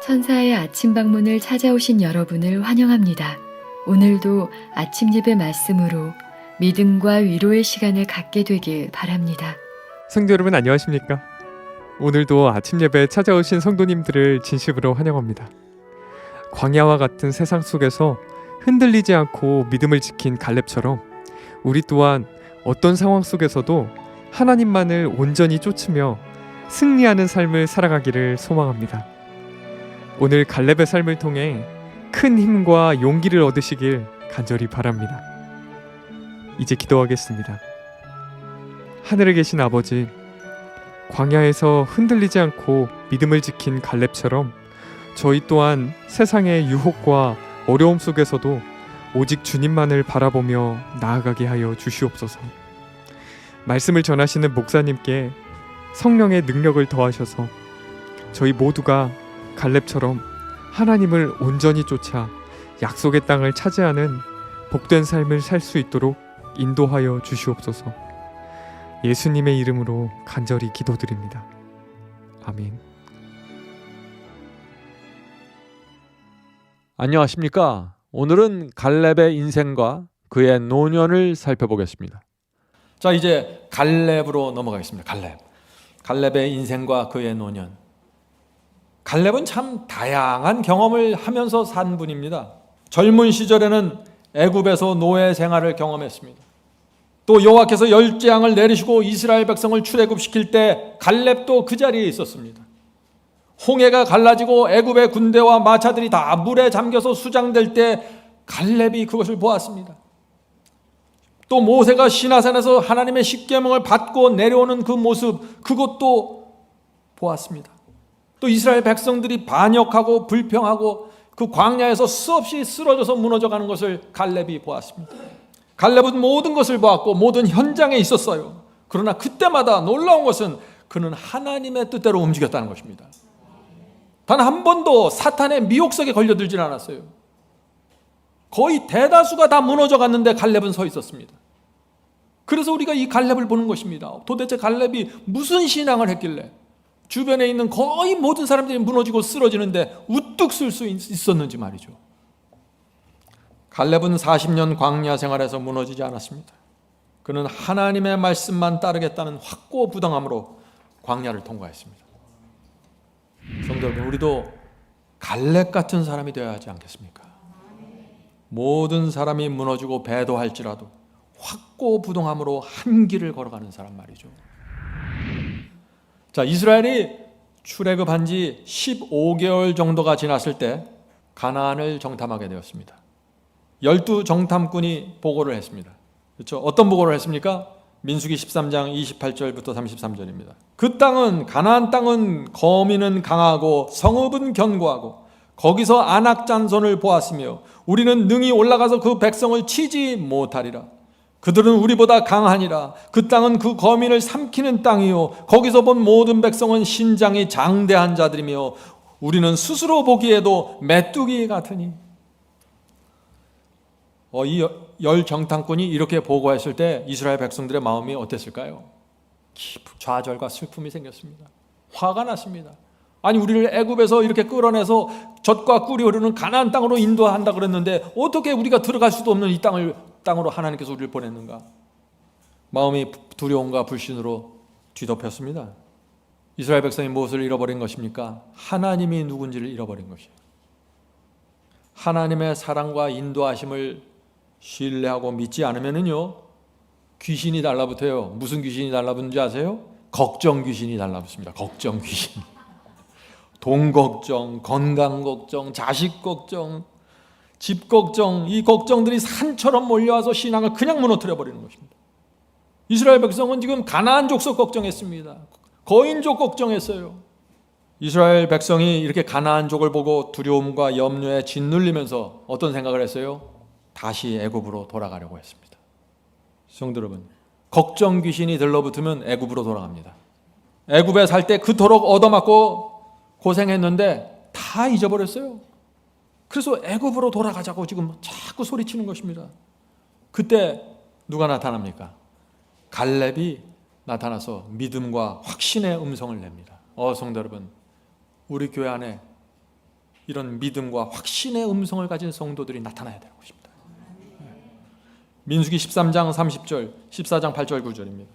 천사의 아침 방문을 찾아오신 여러분을 환영합니다. 오늘도 아침 예배 말씀으로 믿음과 위로의 시간을 갖게 되길 바랍니다. 성도 여러분 안녕하십니까? 오늘도 아침 예배에 찾아오신 성도님들을 진심으로 환영합니다. 광야와 같은 세상 속에서 흔들리지 않고 믿음을 지킨 갈렙처럼 우리 또한 어떤 상황 속에서도 하나님만을 온전히 쫓으며 승리하는 삶을 살아가기를 소망합니다. 오늘 갈렙의 삶을 통해 큰 힘과 용기를 얻으시길 간절히 바랍니다. 이제 기도하겠습니다. 하늘에 계신 아버지, 광야에서 흔들리지 않고 믿음을 지킨 갈렙처럼 저희 또한 세상의 유혹과 어려움 속에서도 오직 주님만을 바라보며 나아가게 하여 주시옵소서. 말씀을 전하시는 목사님께 성령의 능력을 더하셔서 저희 모두가 갈렙처럼 하나님을 온전히 쫓아 약속의 땅을 차지하는 복된 삶을 살 수 있도록 인도하여 주시옵소서. 예수님의 이름으로 간절히 기도드립니다. 아멘. 안녕하십니까? 오늘은 갈렙의 인생과 그의 노년을 살펴보겠습니다. 자, 이제 갈렙으로 넘어가겠습니다. 갈렙의 인생과 그의 노년. 갈렙은 참 다양한 경험을 하면서 산 분입니다. 젊은 시절에는 애굽에서 노예 생활을 경험했습니다. 또 여호와께서 열재앙을 내리시고 이스라엘 백성을 출애굽시킬 때 갈렙도 그 자리에 있었습니다. 홍해가 갈라지고 애굽의 군대와 마차들이 다 물에 잠겨서 수장될 때 갈렙이 그것을 보았습니다. 또 모세가 시나산에서 하나님의 십계명을 받고 내려오는 그 모습, 그것도 보았습니다. 또 이스라엘 백성들이 반역하고 불평하고 그 광야에서 수없이 쓰러져서 무너져가는 것을 갈렙이 보았습니다. 갈렙은 모든 것을 보았고 모든 현장에 있었어요. 그러나 그때마다 놀라운 것은 그는 하나님의 뜻대로 움직였다는 것입니다. 단 한 번도 사탄의 미혹석에 걸려들진 않았어요. 거의 대다수가 다 무너져 갔는데 갈렙은 서 있었습니다. 그래서 우리가 이 갈렙을 보는 것입니다. 도대체 갈렙이 무슨 신앙을 했길래 주변에 있는 거의 모든 사람들이 무너지고 쓰러지는데 우뚝 쓸 수 있었는지 말이죠. 갈렙은 40년 광야 생활에서 무너지지 않았습니다. 그는 하나님의 말씀만 따르겠다는 확고부동함으로 광야를 통과했습니다. 성도 여러분, 우리도 갈렙 같은 사람이 되어야 하지 않겠습니까? 모든 사람이 무너지고 배도할지라도 확고부동함으로 한 길을 걸어가는 사람 말이죠. 자, 이스라엘이 출애굽한 지 15개월 정도가 지났을 때 가나안을 정탐하게 되었습니다. 12정탐꾼이 보고를 했습니다. 그렇죠? 어떤 보고를 했습니까? 민수기 13장 28절부터 33절입니다. 그 땅은, 가나안 땅은 거민은 강하고 성읍은 견고하고 거기서 안악잔손을 보았으며 우리는 능히 올라가서 그 백성을 치지 못하리라. 그들은 우리보다 강하니라. 그 땅은 그 거민을 삼키는 땅이요 거기서 본 모든 백성은 신장이 장대한 자들이며 우리는 스스로 보기에도 메뚜기 같으니. 이 열 정탐꾼이 이렇게 보고했을 때 이스라엘 백성들의 마음이 어땠을까요? 깊은 좌절과 슬픔이 생겼습니다. 화가 났습니다. 아니, 우리를 애굽에서 이렇게 끌어내서 젖과 꿀이 흐르는 가나안 땅으로 인도한다 그랬는데 어떻게 우리가 들어갈 수도 없는 이 땅으로 하나님께서 우리를 보냈는가? 마음이 두려움과 불신으로 뒤덮였습니다. 이스라엘 백성이 무엇을 잃어버린 것입니까? 하나님이 누군지를 잃어버린 것이에요. 하나님의 사랑과 인도하심을 신뢰하고 믿지 않으면요 귀신이 달라붙어요. 무슨 귀신이 달라붙는지 아세요? 걱정 귀신이 달라붙습니다. 걱정 귀신. 돈 걱정, 건강 걱정, 자식 걱정, 집 걱정, 이 걱정들이 산처럼 몰려와서 신앙을 그냥 무너뜨려 버리는 것입니다. 이스라엘 백성은 지금 가나안 족속 걱정했습니다. 거인족 걱정했어요. 이스라엘 백성이 이렇게 가나안족을 보고 두려움과 염려에 짓눌리면서 어떤 생각을 했어요? 다시 애굽으로 돌아가려고 했습니다. 성도 여러분, 걱정 귀신이 들러붙으면 애굽으로 돌아갑니다. 애굽에 살 때 그토록 얻어맞고 고생했는데 다 잊어버렸어요. 그래서 애굽으로 돌아가자고 지금 자꾸 소리치는 것입니다. 그때 누가 나타납니까? 갈렙이 나타나서 믿음과 확신의 음성을 냅니다. 성도 여러분, 우리 교회 안에 이런 믿음과 확신의 음성을 가진 성도들이 나타나야 되는 것입니다. 민수기 13장 30절, 14장 8절 9절입니다.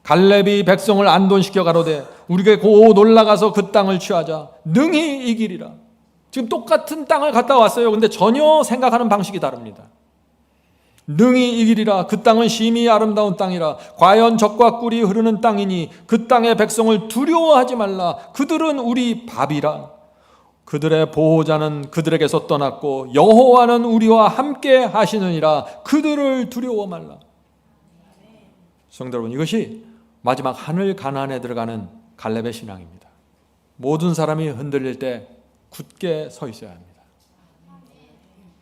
갈렙이 백성을 안돈시켜 가로되 우리가 곧 올라가서 그 땅을 취하자. 능히 이기리라. 지금 똑같은 땅을 갔다 왔어요. 근데 전혀 생각하는 방식이 다릅니다. 능히 이기리라. 그 땅은 심히 아름다운 땅이라. 과연 젖과 꿀이 흐르는 땅이니 그 땅의 백성을 두려워하지 말라. 그들은 우리 밥이라. 그들의 보호자는 그들에게서 떠났고 여호와는 우리와 함께 하시느니라. 그들을 두려워 말라. 성도 여러분, 이것이 마지막 하늘 가나안에 들어가는 갈렙의 신앙입니다. 모든 사람이 흔들릴 때 굳게 서 있어야 합니다.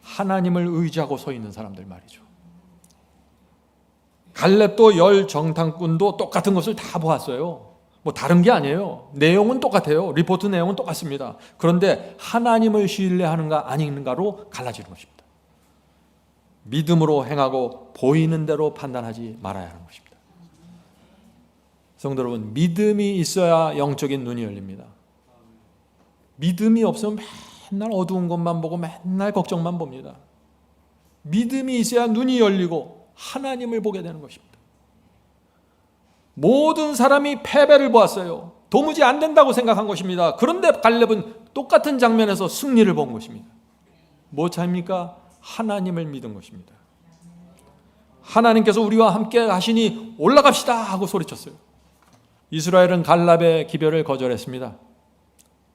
하나님을 의지하고 서 있는 사람들 말이죠. 갈렙도 열 정탐꾼도 똑같은 것을 다 보았어요. 뭐 다른 게 아니에요. 내용은 똑같아요. 리포트 내용은 똑같습니다. 그런데 하나님을 신뢰하는가 아닌가로 갈라지는 것입니다. 믿음으로 행하고 보이는 대로 판단하지 말아야 하는 것입니다. 성도 여러분, 믿음이 있어야 영적인 눈이 열립니다. 믿음이 없으면 맨날 어두운 것만 보고 맨날 걱정만 봅니다. 믿음이 있어야 눈이 열리고 하나님을 보게 되는 것입니다. 모든 사람이 패배를 보았어요. 도무지 안 된다고 생각한 것입니다. 그런데 갈렙은 똑같은 장면에서 승리를 본 것입니다. 뭐 차입니까? 하나님을 믿은 것입니다. 하나님께서 우리와 함께 하시니 올라갑시다 하고 소리쳤어요. 이스라엘은 갈렙의 기별을 거절했습니다.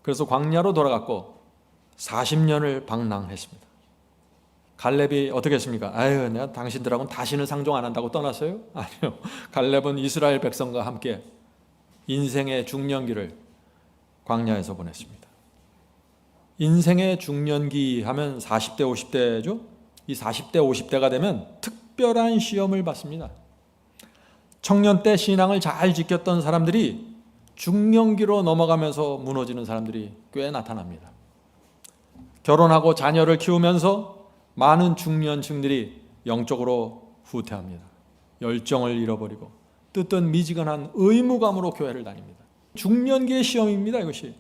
그래서 광야로 돌아갔고 40년을 방랑했습니다. 갈렙이 어떻게 했습니까? 아유, 내가 당신들하고는 다시는 상종 안 한다고 떠났어요? 아니요. 갈렙은 이스라엘 백성과 함께 인생의 중년기를 광야에서 보냈습니다. 인생의 중년기 하면 40대, 50대죠? 이 40대, 50대가 되면 특별한 시험을 받습니다. 청년 때 신앙을 잘 지켰던 사람들이 중년기로 넘어가면서 무너지는 사람들이 꽤 나타납니다. 결혼하고 자녀를 키우면서 많은 중년층들이 영적으로 후퇴합니다. 열정을 잃어버리고 뜨뜻 미지근한 의무감으로 교회를 다닙니다. 중년기의 시험입니다, 이것이.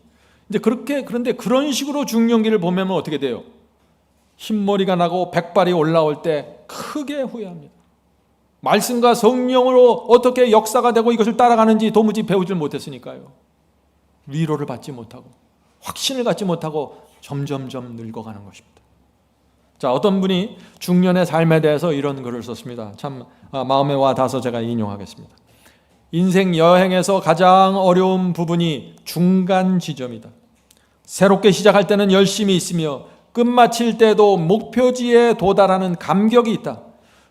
이제 그런데 그런 식으로 중년기를 보면 어떻게 돼요? 흰머리가 나고 백발이 올라올 때 크게 후회합니다. 말씀과 성령으로 어떻게 역사가 되고 이것을 따라가는지 도무지 배우질 못했으니까요. 위로를 받지 못하고 확신을 갖지 못하고 점점점 늙어가는 것입니다. 자, 어떤 분이 중년의 삶에 대해서 이런 글을 썼습니다. 참 마음에 와 닿아서 제가 인용하겠습니다. 인생 여행에서 가장 어려운 부분이 중간 지점이다. 새롭게 시작할 때는 열심히 있으며 끝마칠 때도 목표지에 도달하는 감격이 있다.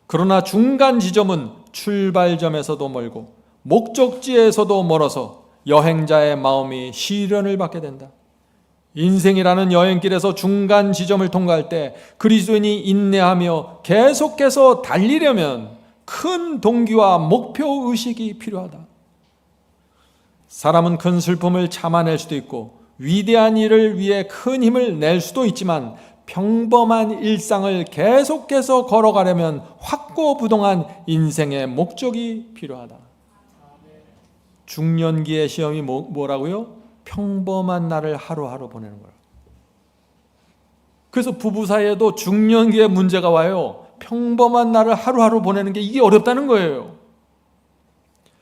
그러나 중간 지점은 출발점에서도 멀고 목적지에서도 멀어서 여행자의 마음이 시련을 받게 된다. 인생이라는 여행길에서 중간 지점을 통과할 때 그리스도인이 인내하며 계속해서 달리려면 큰 동기와 목표 의식이 필요하다. 사람은 큰 슬픔을 참아낼 수도 있고 위대한 일을 위해 큰 힘을 낼 수도 있지만 평범한 일상을 계속해서 걸어가려면 확고부동한 인생의 목적이 필요하다. 중년기의 시험이 뭐라고요? 평범한 날을 하루하루 보내는 거예요. 그래서 부부 사이에도 중년기에 문제가 와요. 평범한 날을 하루하루 보내는 게 이게 어렵다는 거예요.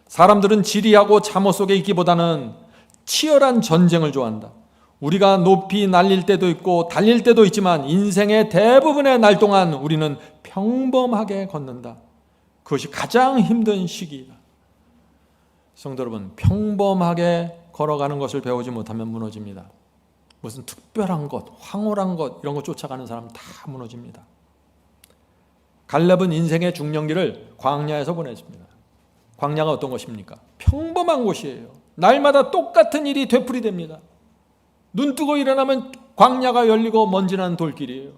사람들은 지리하고 잠옷 속에 있기보다는 치열한 전쟁을 좋아한다. 우리가 높이 날릴 때도 있고 달릴 때도 있지만 인생의 대부분의 날 동안 우리는 평범하게 걷는다. 그것이 가장 힘든 시기이다. 성도 여러분, 평범하게 걸어가는 것을 배우지 못하면 무너집니다. 무슨 특별한 것, 황홀한 것 이런 거 쫓아가는 사람 다 무너집니다. 갈렙은 인생의 중년기를 광야에서 보냈습니다. 광야가 어떤 것입니까? 평범한 곳이에요. 날마다 똑같은 일이 되풀이됩니다. 눈 뜨고 일어나면 광야가 열리고 먼지난 돌길이에요.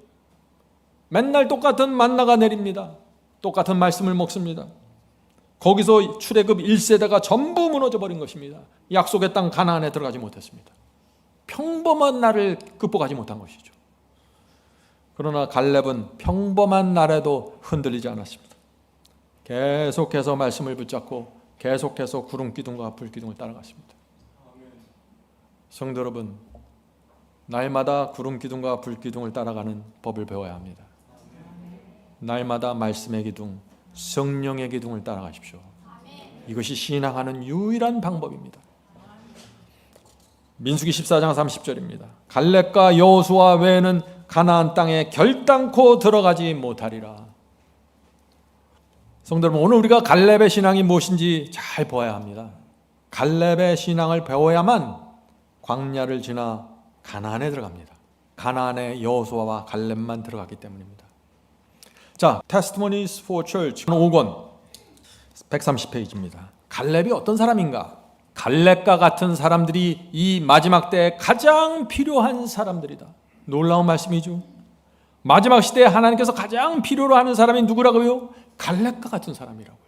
맨날 똑같은 만나가 내립니다. 똑같은 말씀을 먹습니다. 거기서 출애굽 1세대가 전부 무너져 버린 것입니다. 약속의 땅 가나안에 들어가지 못했습니다. 평범한 날을 극복하지 못한 것이죠. 그러나 갈렙은 평범한 날에도 흔들리지 않았습니다. 계속해서 말씀을 붙잡고 계속해서 구름 기둥과 불 기둥을 따라갔습니다. 성도 여러분, 날마다 구름 기둥과 불 기둥을 따라가는 법을 배워야 합니다. 날마다 말씀의 기둥, 성령의 기둥을 따라가십시오. 이것이 신앙하는 유일한 방법입니다. 민수기 14장 30절입니다. 갈렙과 여호수아 외에는 가나안 땅에 결단코 들어가지 못하리라. 성도 여러분, 오늘 우리가 갈렙의 신앙이 무엇인지 잘 보아야 합니다. 갈렙의 신앙을 배워야만 광야를 지나 가나안에 들어갑니다. 가나안에 여호수아와 갈렙만 들어갔기 때문입니다. 자, Testimonies for Church 5권 130페이지입니다. 갈렙이 어떤 사람인가? 갈렙과 같은 사람들이 이 마지막 때에 가장 필요한 사람들이다. 놀라운 말씀이죠. 마지막 시대에 하나님께서 가장 필요로 하는 사람이 누구라고요? 갈렙과 같은 사람이라고요.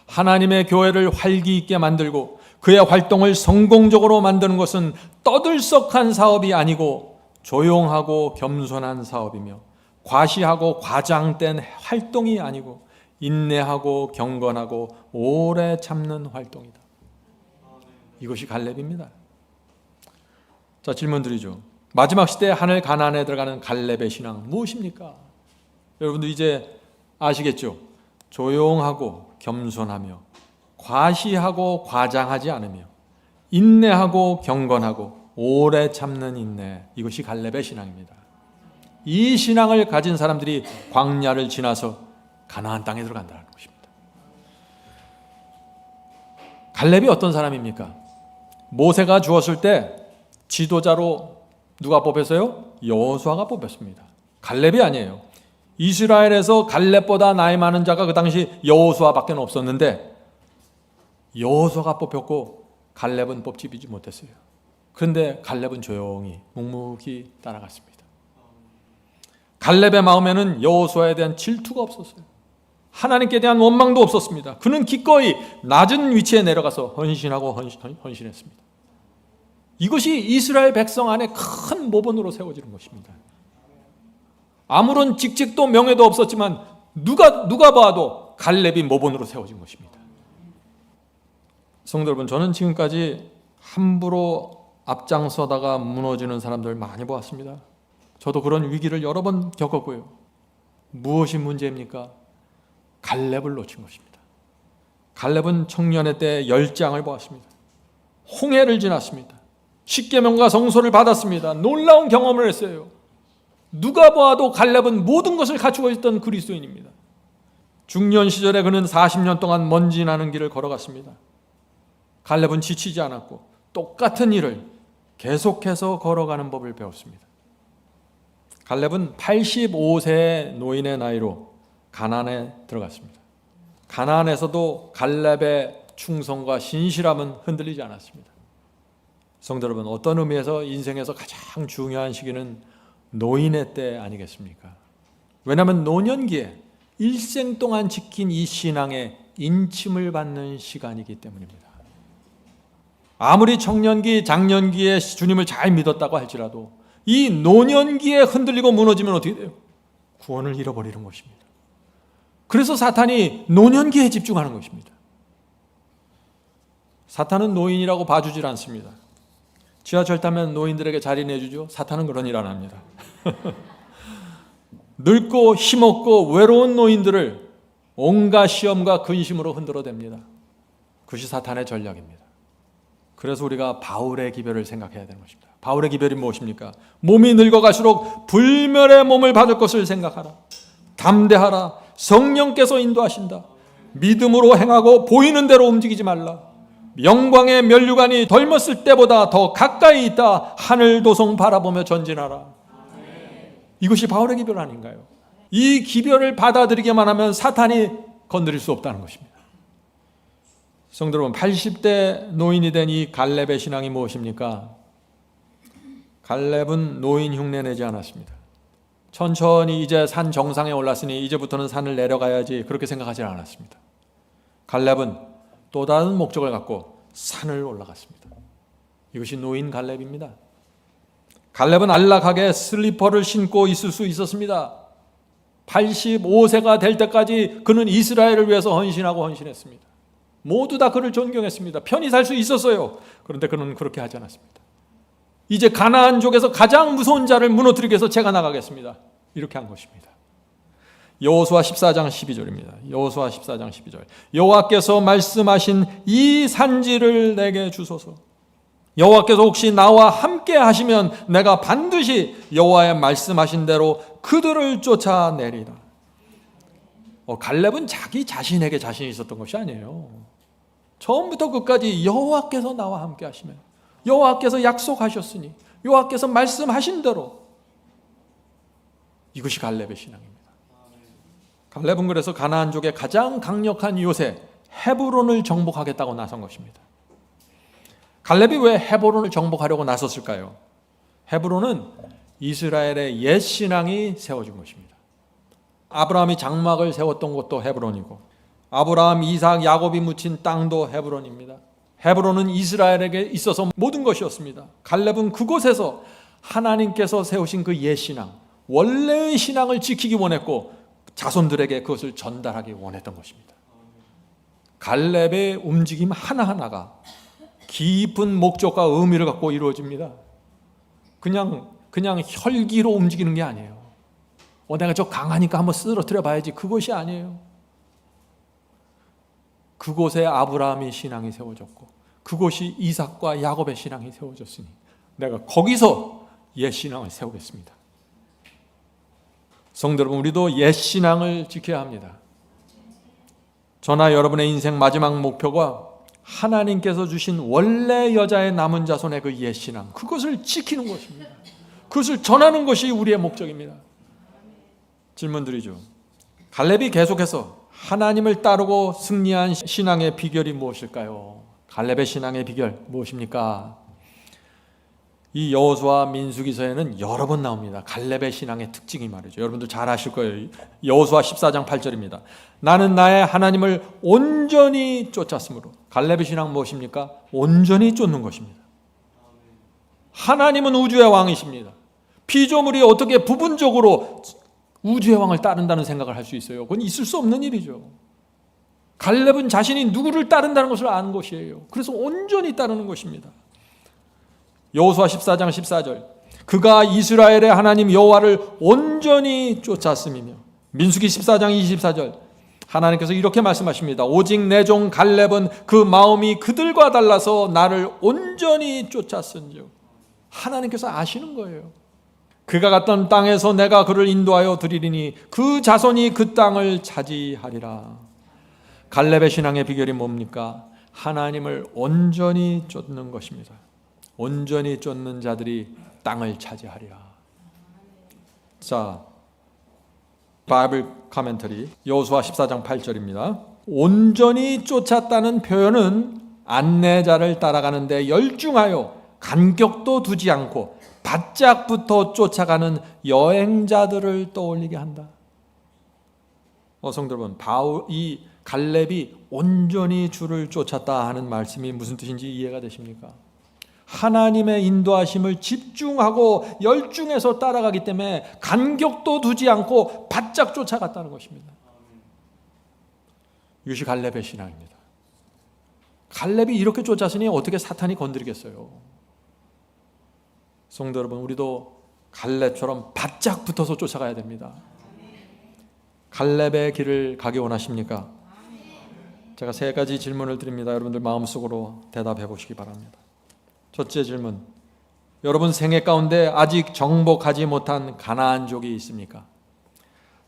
하나님의 교회를 활기 있게 만들고 그의 활동을 성공적으로 만드는 것은 떠들썩한 사업이 아니고 조용하고 겸손한 사업이며 과시하고 과장된 활동이 아니고 인내하고 경건하고 오래 참는 활동이다. 이것이 갈렙입니다. 자, 질문 드리죠. 마지막 시대에 하늘 가나안에 들어가는 갈렙의 신앙 무엇입니까? 여러분들 이제 아시겠죠? 조용하고 겸손하며 과시하고 과장하지 않으며 인내하고 경건하고 오래 참는 인내, 이것이 갈렙의 신앙입니다. 이 신앙을 가진 사람들이 광야를 지나서 가나안 땅에 들어간다는 것입니다. 갈렙이 어떤 사람입니까? 모세가 주었을 때 지도자로 누가 뽑혔어요? 여호수아가 뽑혔습니다. 갈렙이 아니에요. 이스라엘에서 갈렙보다 나이 많은 자가 그 당시 여호수아밖에 없었는데 여호수아가 뽑혔고 갈렙은 뽑지 못했어요. 그런데 갈렙은 조용히 묵묵히 따라갔습니다. 갈렙의 마음에는 여호수아에 대한 질투가 없었어요. 하나님께 대한 원망도 없었습니다. 그는 기꺼이 낮은 위치에 내려가서 헌신하고 헌신했습니다. 이것이 이스라엘 백성 안에 큰 모본으로 세워지는 것입니다. 아무런 직책도 명예도 없었지만 누가 봐도 갈렙이 모본으로 세워진 것입니다. 성도 여러분, 저는 지금까지 함부로 앞장서다가 무너지는 사람들 많이 보았습니다. 저도 그런 위기를 여러 번 겪었고요. 무엇이 문제입니까? 갈렙을 놓친 것입니다. 갈렙은 청년의 때 열장을 보았습니다. 홍해를 지났습니다. 십계명과 성소를 받았습니다. 놀라운 경험을 했어요. 누가 보아도 갈렙은 모든 것을 갖추고 있던 그리스도인입니다. 중년 시절에 그는 40년 동안 먼지 나는 길을 걸어갔습니다. 갈렙은 지치지 않았고 똑같은 일을 계속해서 걸어가는 법을 배웠습니다. 갈렙은 85세의 노인의 나이로 가나안에 들어갔습니다. 가나안에서도 갈렙의 충성과 신실함은 흔들리지 않았습니다. 성도 여러분, 어떤 의미에서 인생에서 가장 중요한 시기는 노인의 때 아니겠습니까? 왜냐하면 노년기에 일생 동안 지킨 이 신앙에 인침을 받는 시간이기 때문입니다. 아무리 청년기, 장년기에 주님을 잘 믿었다고 할지라도 이 노년기에 흔들리고 무너지면 어떻게 돼요? 구원을 잃어버리는 것입니다. 그래서 사탄이 노년기에 집중하는 것입니다. 사탄은 노인이라고 봐주질 않습니다. 지하철 타면 노인들에게 자리 내주죠. 사탄은 그런 일 안 합니다. 늙고 힘없고 외로운 노인들을 온갖 시험과 근심으로 흔들어댑니다. 그것이 사탄의 전략입니다. 그래서 우리가 바울의 기별을 생각해야 되는 것입니다. 바울의 기별이 무엇입니까? 몸이 늙어갈수록 불멸의 몸을 받을 것을 생각하라. 담대하라. 성령께서 인도하신다. 믿음으로 행하고 보이는 대로 움직이지 말라. 영광의 면류관이 덜먹을 때보다 더 가까이 있다. 하늘 도성 바라보며 전진하라. 이것이 바울의 기별 아닌가요? 이 기별을 받아들이기만 하면 사탄이 건드릴 수 없다는 것입니다. 성도 여러분, 80대 노인이 된 이 갈렙의 신앙이 무엇입니까? 갈렙은 노인 흉내 내지 않았습니다. 천천히 이제 산 정상에 올랐으니 이제부터는 산을 내려가야지, 그렇게 생각하지 않았습니다. 갈렙은 또 다른 목적을 갖고 산을 올라갔습니다. 이것이 노인 갈렙입니다. 갈렙은 안락하게 슬리퍼를 신고 있을 수 있었습니다. 85세가 될 때까지 그는 이스라엘을 위해서 헌신하고 헌신했습니다. 모두 다 그를 존경했습니다. 편히 살 수 있었어요. 그런데 그는 그렇게 하지 않았습니다. 이제 가나안족에서 가장 무서운 자를 무너뜨리기 위해서 제가 나가겠습니다. 이렇게 한 것입니다. 여호수아 14장 12절입니다. 여호수아 14장 12절. 여호와께서 말씀하신 이 산지를 내게 주소서. 여호와께서 혹시 나와 함께 하시면 내가 반드시 여호와의 말씀하신 대로 그들을 쫓아내리라. 갈렙은 자기 자신에게 자신이 있었던 것이 아니에요. 처음부터 끝까지 여호와께서 나와 함께 하시면, 여호와께서 약속하셨으니, 여호와께서 말씀하신 대로, 이것이 갈렙의 신앙입니다. 갈렙은 그래서 가나안족의 가장 강력한 요새 헤브론을 정복하겠다고 나선 것입니다. 갈렙이 왜 헤브론을 정복하려고 나섰을까요? 헤브론은 이스라엘의 옛 신앙이 세워진 것입니다. 아브라함이 장막을 세웠던 곳도 헤브론이고, 아브라함, 이삭, 야곱이 묻힌 땅도 헤브론입니다. 헤브론은 이스라엘에게 있어서 모든 것이었습니다. 갈렙은 그곳에서 하나님께서 세우신 그 옛 신앙, 원래의 신앙을 지키기 원했고 자손들에게 그것을 전달하기 원했던 것입니다. 갈렙의 움직임 하나하나가 깊은 목적과 의미를 갖고 이루어집니다. 그냥 혈기로 움직이는 게 아니에요. 내가 저 강하니까 한번 쓰러뜨려 봐야지, 그것이 아니에요. 그곳에 아브라함의 신앙이 세워졌고, 그곳이 이삭과 야곱의 신앙이 세워졌으니 내가 거기서 옛 신앙을 세우겠습니다. 성도 여러분, 우리도 옛 신앙을 지켜야 합니다. 저나 여러분의 인생 마지막 목표가 하나님께서 주신 원래 여자의 남은 자손의 그 옛 신앙, 그것을 지키는 것입니다. 그것을 전하는 것이 우리의 목적입니다. 질문 드리죠. 갈렙이 계속해서 하나님을 따르고 승리한 신앙의 비결이 무엇일까요? 갈렙의 신앙의 비결 무엇입니까? 이 여호수아 민수기서에는 여러 번 나옵니다. 갈렙의 신앙의 특징이 말이죠. 여러분들 잘 아실 거예요. 여호수아 14장 8절입니다. 나는 나의 하나님을 온전히 쫓았으므로. 갈렙의 신앙 무엇입니까? 온전히 쫓는 것입니다. 하나님은 우주의 왕이십니다. 피조물이 어떻게 부분적으로 우주의 왕을 따른다는 생각을 할 수 있어요? 그건 있을 수 없는 일이죠. 갈렙은 자신이 누구를 따른다는 것을 아는 것이에요. 그래서 온전히 따르는 것입니다. 여호수아 14장 14절. 그가 이스라엘의 하나님 여호와를 온전히 쫓았음이며. 민수기 14장 24절. 하나님께서 이렇게 말씀하십니다. 오직 내 종 갈렙은 그 마음이 그들과 달라서 나를 온전히 쫓았은즉. 하나님께서 아시는 거예요. 그가 갔던 땅에서 내가 그를 인도하여 드리리니 그 자손이 그 땅을 차지하리라. 갈렙의 신앙의 비결이 뭡니까? 하나님을 온전히 쫓는 것입니다. 온전히 쫓는 자들이 땅을 차지하리라. 자, 바이블 카멘터리 여호수아 14장 8절입니다. 온전히 쫓았다는 표현은 안내자를 따라가는데 열중하여 간격도 두지 않고 바짝부터 쫓아가는 여행자들을 떠올리게 한다. 성도 여러분, 이 갈렙이 온전히 주를 쫓았다 하는 말씀이 무슨 뜻인지 이해가 되십니까? 하나님의 인도하심을 집중하고 열중해서 따라가기 때문에 간격도 두지 않고 바짝 쫓아갔다는 것입니다. 이것이 갈렙의 신앙입니다. 갈렙이 이렇게 쫓았으니 어떻게 사탄이 건드리겠어요? 성도 여러분, 우리도 갈렙처럼 바짝 붙어서 쫓아가야 됩니다. 갈렙의 길을 가기 원하십니까? 제가 세 가지 질문을 드립니다. 여러분들 마음속으로 대답해 보시기 바랍니다. 첫째 질문, 여러분 생애 가운데 아직 정복하지 못한 가나안족이 있습니까?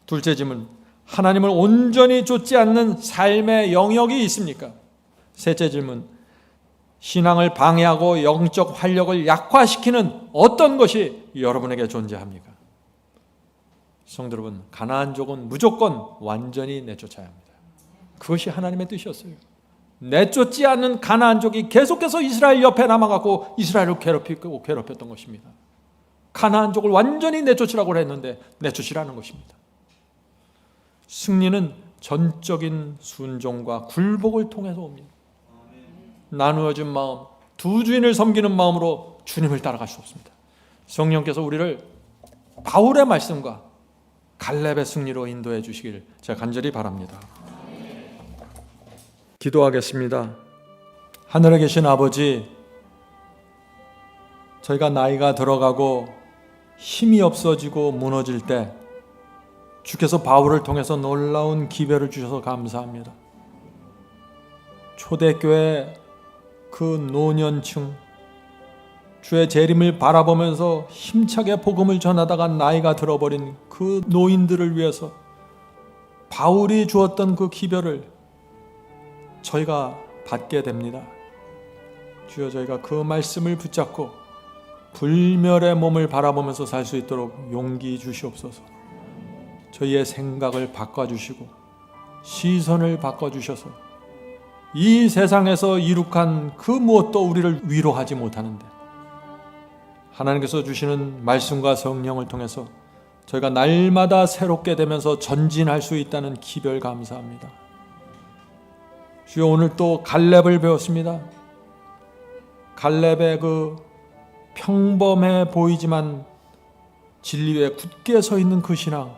둘째 질문, 하나님을 온전히 쫓지 않는 삶의 영역이 있습니까? 셋째 질문, 신앙을 방해하고 영적 활력을 약화시키는 어떤 것이 여러분에게 존재합니까? 성도 여러분, 가나안족은 무조건 완전히 내쫓아야 합니다. 그것이 하나님의 뜻이었어요. 내쫓지 않는 가나안족이 계속해서 이스라엘 옆에 남아갖고 이스라엘을 괴롭혔던 것입니다. 가나안족을 완전히 내쫓으라고 했는데 내쫓으라는 것입니다. 승리는 전적인 순종과 굴복을 통해서 옵니다. 나누어진 마음, 두 주인을 섬기는 마음으로 주님을 따라갈 수 없습니다. 성령께서 우리를 바울의 말씀과 갈렙의 승리로 인도해 주시길 제가 간절히 바랍니다. 기도하겠습니다. 하늘에 계신 아버지, 저희가 나이가 들어가고 힘이 없어지고 무너질 때 주께서 바울을 통해서 놀라운 기별을 주셔서 감사합니다. 초대교회 그 노년층, 주의 재림을 바라보면서 힘차게 복음을 전하다가 나이가 들어버린 그 노인들을 위해서 바울이 주었던 그 기별을 저희가 받게 됩니다. 주여, 저희가 그 말씀을 붙잡고 불멸의 몸을 바라보면서 살 수 있도록 용기 주시옵소서. 저희의 생각을 바꿔주시고 시선을 바꿔주셔서 이 세상에서 이룩한 그 무엇도 우리를 위로하지 못하는데 하나님께서 주시는 말씀과 성령을 통해서 저희가 날마다 새롭게 되면서 전진할 수 있다는 기별 감사합니다. 주여, 오늘 또 갈렙을 배웠습니다. 갈렙의 그 평범해 보이지만 진리에 굳게 서 있는 그 신앙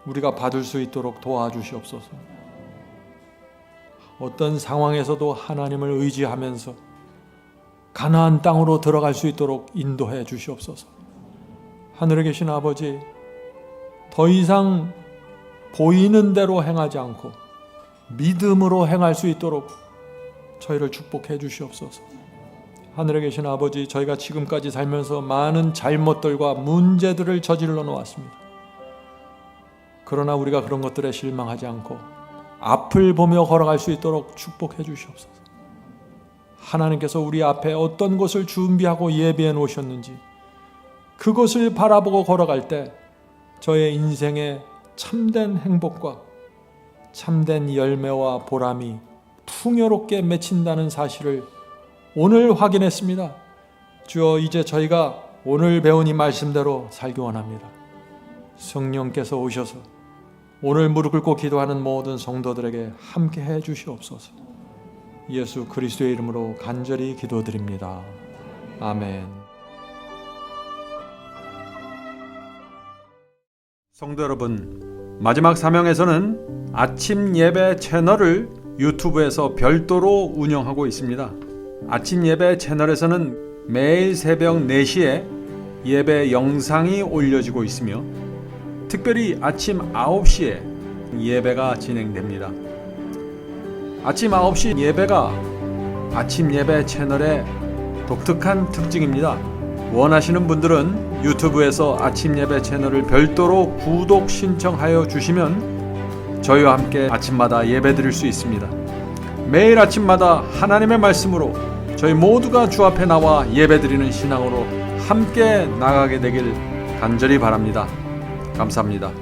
우리가 받을 수 있도록 도와주시옵소서. 어떤 상황에서도 하나님을 의지하면서 가나안 땅으로 들어갈 수 있도록 인도해 주시옵소서. 하늘에 계신 아버지, 더 이상 보이는 대로 행하지 않고 믿음으로 행할 수 있도록 저희를 축복해 주시옵소서. 하늘에 계신 아버지, 저희가 지금까지 살면서 많은 잘못들과 문제들을 저질러 놓았습니다. 그러나 우리가 그런 것들에 실망하지 않고 앞을 보며 걸어갈 수 있도록 축복해 주시옵소서. 하나님께서 우리 앞에 어떤 것을 준비하고 예비해 놓으셨는지 그것을 바라보고 걸어갈 때 저의 인생에 참된 행복과 참된 열매와 보람이 풍요롭게 맺힌다는 사실을 오늘 확인했습니다. 주여, 이제 저희가 오늘 배운 이 말씀대로 살기 원합니다. 성령께서 오셔서 오늘 무릎 꿇고 기도하는 모든 성도들에게 함께 해 주시옵소서. 예수 그리스도의 이름으로 간절히 기도드립니다. 아멘. 성도 여러분, 마지막 사명에서는 아침 예배 채널을 유튜브에서 별도로 운영하고 있습니다. 아침 예배 채널에서는 매일 새벽 4시에 예배 영상이 올려지고 있으며 특별히 아침 9시에 예배가 진행됩니다. 아침 9시 예배가 아침 예배 채널의 독특한 특징입니다. 원하시는 분들은 유튜브에서 아침 예배 채널을 별도로 구독 신청하여 주시면 저희와 함께 아침마다 예배 드릴 수 있습니다. 매일 아침마다 하나님의 말씀으로 저희 모두가 주 앞에 나와 예배 드리는 신앙으로 함께 나가게 되길 간절히 바랍니다. 감사합니다.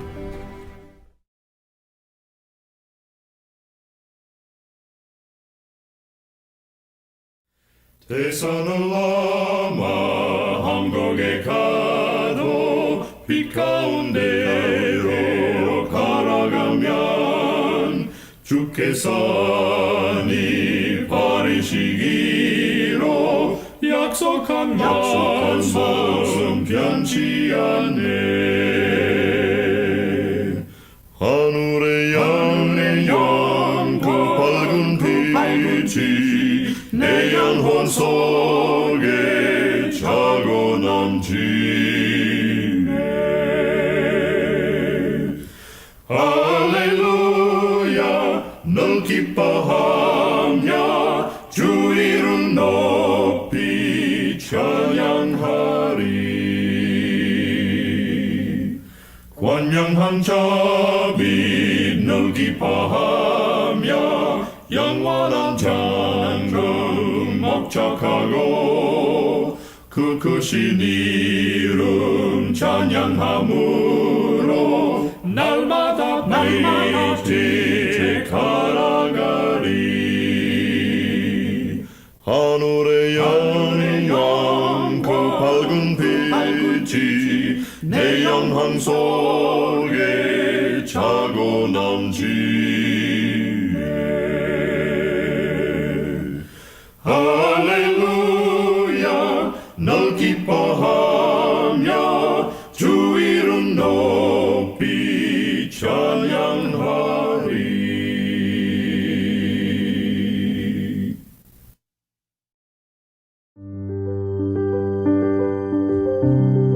대산을 넘어 한국에 가도 빛 가운데로 걸어가면 주께서 네 버리시기로 약속한 말씀 변치 않네. 하늘의 양 그 밝은 빛이 내 영혼 속에 차고 넘치네. 할렐루야, 널 기뻐하며 주 이름 높이 찬양하리. 권명한 자비 널 기뻐하며 영원한 장금 목적하고 그 크신 이름 찬양함으로 날마다 빛에 걸어가리. 하늘의 양 그 밝은 빛이 내 영혼 속에 차고 넘치네. 할렐루야, 널 기뻐하며 주 이름 높이 찬양하리. 주